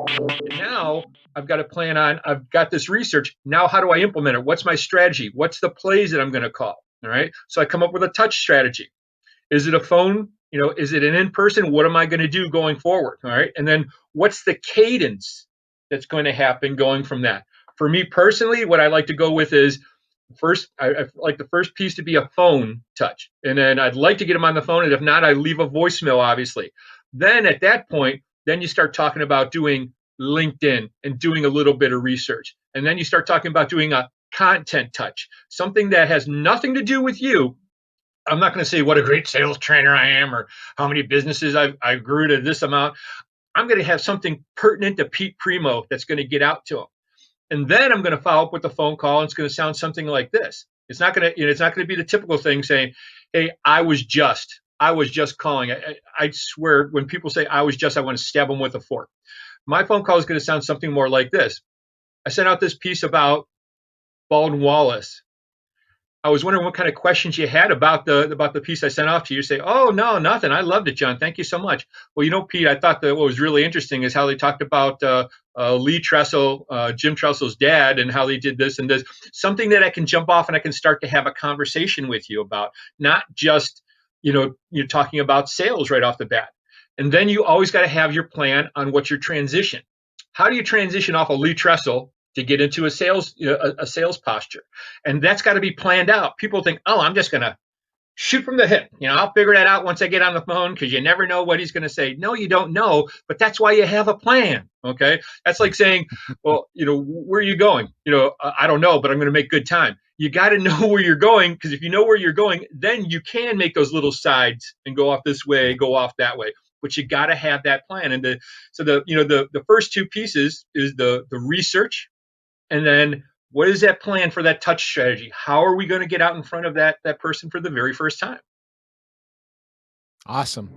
And now I've got a plan on, I've got this research. Now, how do I implement it? What's my strategy? What's the plays that I'm going to call? All right. So I come up with a touch strategy. Is it a phone? Is it an in person? What am I going to do going forward? All right. And then what's the cadence that's going to happen going from that? For me personally, what I like to go with is first, I like the first piece to be a phone touch. And then I'd like to get them on the phone. And if not, I leave a voicemail, obviously. Then at that point, then you start talking about doing LinkedIn and doing a little bit of research. And then you start talking about doing a content touch, something that has nothing to do with you. I'm not going to say what a great sales trainer I am or how many businesses I grew to this amount. I'm going to have something pertinent to Pete Primo that's going to get out to him. And then I'm going to follow up with a phone call. And it's going to sound something like this. It's not going to be the typical thing saying, "Hey, I was just calling." I swear, when people say "I was just," I want to stab them with a fork. My phone call is going to sound something more like this. I sent out this piece about Baldwin Wallace. I was wondering what kind of questions you had about the piece I sent off to you. Say, "Oh no, nothing. I loved it, John. Thank you so much." Well, Pete, I thought that what was really interesting is how they talked about Lee Tressel, Jim Tressel's dad, and how they did this and this. Something that I can jump off and I can start to have a conversation with you about, not just you're talking about sales right off the bat. And then you always got to have your plan on what your transition. How do you transition off of Lee Tressel to get into a sales posture? And that's got to be planned out. People think, "Oh, I'm just going to shoot from the hip. I'll figure that out once I get on the phone," because you never know what he's going to say. No, you don't know, but that's why you have a plan. Okay. That's like saying, "Well, where are you going?" "I don't know, but I'm going to make good time." You got to know where you're going, because if you know where you're going, then you can make those little sides and go off this way, go off that way. But you got to have that plan. And the first two pieces is the research, and then what is that plan for that touch strategy? How are we going to get out in front of that person for the very first time? Awesome.